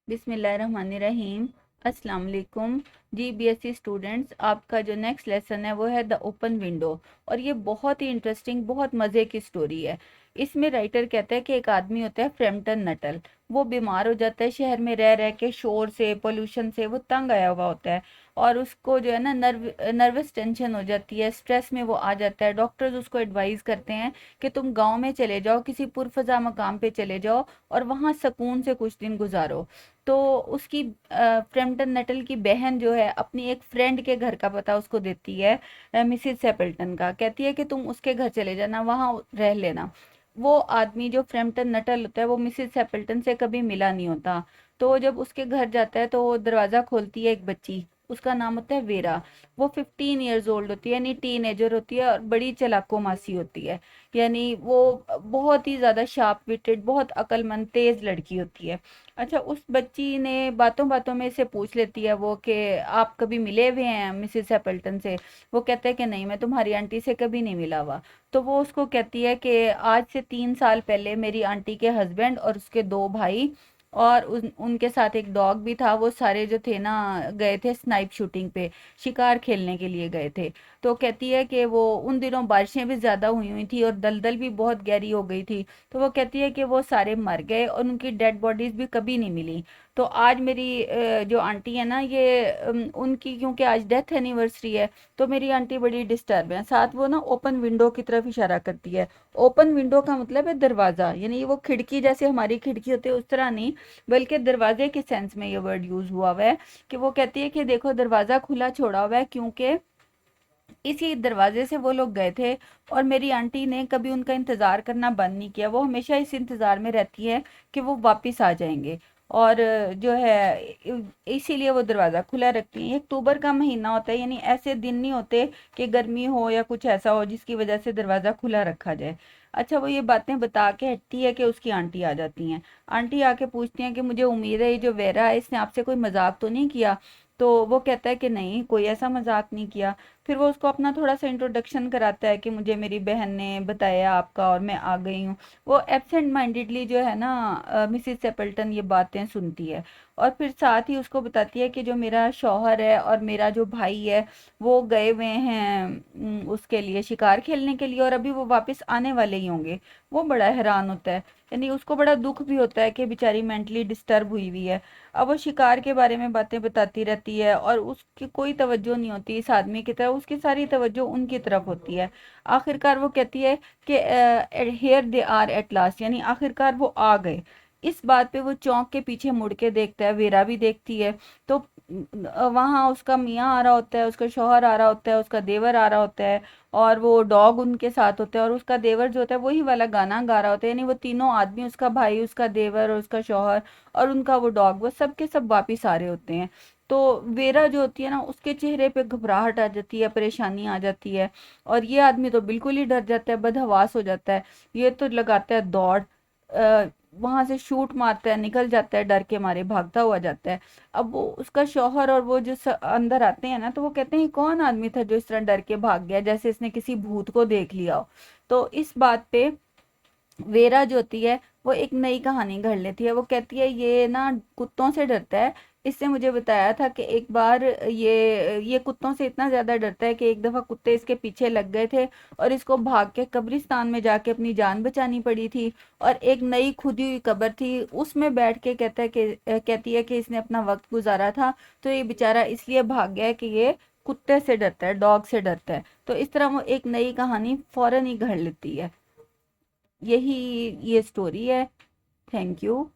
बिस्मिल्लाहिर्रहमानिर्रहीम। अस्सलाम वालेकुम जी बीएससी स्टूडेंट्स। आपका जो नेक्स्ट लेसन है वो है द ओपन विंडो। और ये बहुत ही इंटरेस्टिंग, बहुत मज़े की स्टोरी है। इसमें राइटर कहता है कि एक आदमी होता है फ्रैम्पटन नटल। वो बीमार हो जाता है, शहर में रह रह के शोर से, पोल्यूशन से वो तंग आया हुआ होता है। और उसको जो है ना नर्वस टेंशन हो जाती है, स्ट्रेस में वो आ जाता है। डॉक्टर्स उसको एडवाइस करते हैं कि तुम गांव में चले जाओ, किसी पुरफजा मकाम पे चले जाओ और वहाँ सुकून से कुछ दिन गुजारो। तो उसकी फ्रैम्पटन नटल की बहन जो है अपनी एक फ्रेंड के घर का पता उसको देती है, मिसिस सेपल्टन का। कहती है कि तुम उसके घर चले जाना, वहां रह लेना। वो आदमी जो फ्रैम्पटन नटल होता है वो मिसिस सेपल्टन से कभी मिला नहीं होता। तो वो जब उसके घर जाता है तो वो दरवाजा खोलती है एक बच्ची। उसका नाम होता है वेरा। वो 15 ईयर्स ओल्ड होती है, यानी टीन एजर होती है और बड़ी चलाको मासी होती है। यानी वो बहुत ही ज्यादा शार्प विटेड, बहुत अक्लमंद तेज लड़की होती है। अच्छा, उस बच्ची ने बातों बातों में से पूछ लेती है वो कि आप कभी मिले हुए हैं मिसिस एपल्टन से। वो कहता है कि नहीं, मैं तुम्हारी आंटी से कभी नहीं मिला हुआ। तो वो उसको कहती है कि आज से 3 साल पहले मेरी आंटी के हस्बैंड और उसके 2 भाई और उनके साथ एक डॉग भी था, वो सारे जो थे ना गए थे स्नाइप शूटिंग पे, शिकार खेलने के लिए गए थे। तो कहती है कि वो उन दिनों बारिशें भी ज्यादा हुई हुई थी और दलदल भी बहुत गहरी हो गई थी। तो वो कहती है कि वो सारे मर गए और उनकी डेड बॉडीज भी कभी नहीं मिली। तो आज मेरी जो आंटी है ना, ये उनकी क्योंकि आज डेथ एनिवर्सरी है, तो मेरी आंटी बड़ी डिस्टर्ब है। साथ वो ना ओपन विंडो की तरफ इशारा करती है। ओपन विंडो का मतलब है दरवाजा, यानी वो खिड़की जैसे हमारी खिड़की होती है उस तरह नहीं, बल्कि दरवाजे के सेंस में ये वर्ड यूज हुआ हुआ है। कि वो कहती है कि देखो दरवाजा खुला छोड़ा हुआ है, क्योंकि इसी दरवाजे से वो लोग गए थे। और मेरी आंटी ने कभी उनका इंतजार करना बंद नहीं किया, वो हमेशा इस इंतजार में रहती है कि वो वापिस आ जाएंगे। और जो है इसीलिए वो दरवाजा खुला रखती हैं। ये अक्टूबर का महीना होता है, यानी ऐसे दिन नहीं होते कि गर्मी हो या कुछ ऐसा हो जिसकी वजह से दरवाजा खुला रखा जाए। अच्छा, वो ये बातें बता के हटती है कि उसकी आंटी आ जाती हैं। आंटी आके पूछती हैं कि मुझे उम्मीद है ये जो वेरा है इसने आपसे कोई मजाक तो नहीं किया। तो वो कहता है कि नहीं, कोई ऐसा मजाक नहीं किया। फिर वो उसको अपना थोड़ा सा इंट्रोडक्शन कराता है कि मुझे मेरी बहन ने बताया आपका और मैं आ गई हूँ। वो एब्सेंट माइंडेडली जो है ना मिसिस सेपल्टन ये बातें सुनती है। और फिर साथ ही उसको बताती है कि जो मेरा शौहर है और मेरा जो भाई है वो गए हुए हैं उसके लिए, शिकार खेलने के लिए, और अभी वो वापस आने वाले ही होंगे। वो बड़ा हैरान होता है, यानी उसको बड़ा दुख भी होता है कि बेचारी मेंटली डिस्टर्ब हुई हुई है। अब वो शिकार के बारे में बातें बताती रहती है और उसकी कोई तवज्जो नहीं होती इस आदमी की तरफ, उसकी सारी तवज्जो उनकी तरफ होती है। आखिरकार वो कहती है कि here they are at last, यानी आखिरकार वो आ गए। इस बात पे वो चौंक के पीछे मुड़ के देखता है, वेरा भी देखती है। तो वहां उसका मियाँ आ रहा होता है, उसका शौहर आ रहा होता है, उसका देवर आ रहा होता है और वो डॉग उनके साथ होता है। और उसका देवर जो होता है वही वाला गाना गा रहा होता है, यानी वो तीनों आदमी, उसका भाई, उसका देवर और उसका शौहर और उनका वो डॉग, वो सब के सब वापिस आ रहे होते हैं। तो वेरा जो होती है ना उसके चेहरे पे घबराहट आ जाती है, परेशानी आ जाती है। और ये आदमी तो बिल्कुल ही डर जाता है, बदहवास हो जाता है। ये तो लगाता है दौड़, वहां से शूट मारता है, निकल जाता है, डर के मारे भागता हुआ जाता है। अब वो उसका शौहर और वो जो अंदर आते हैं ना, तो वो कहते हैं ये कौन आदमी था जो इस तरह डर के भाग गया, जैसे इसने किसी भूत को देख लिया हो। तो इस बात पे वेरा जो होती है वो एक नई कहानी घड़ लेती है। वो कहती है ये ना कुत्तों से डरता है। इससे मुझे बताया था कि एक बार ये कुत्तों से इतना ज्यादा डरता है कि एक दफा कुत्ते इसके पीछे लग गए थे और इसको भाग के कब्रिस्तान में जाके अपनी जान बचानी पड़ी थी। और एक नई खुदी हुई कब्र थी, उसमें बैठ के कहता है कि कहती है कि इसने अपना वक्त गुजारा था। तो ये बेचारा इसलिए भाग गया कि ये कुत्ते से डरता है, डॉग से डरता है। तो इस तरह वो एक नई कहानी फौरन ही घड़ लेती है। यही ये स्टोरी है। Thank you.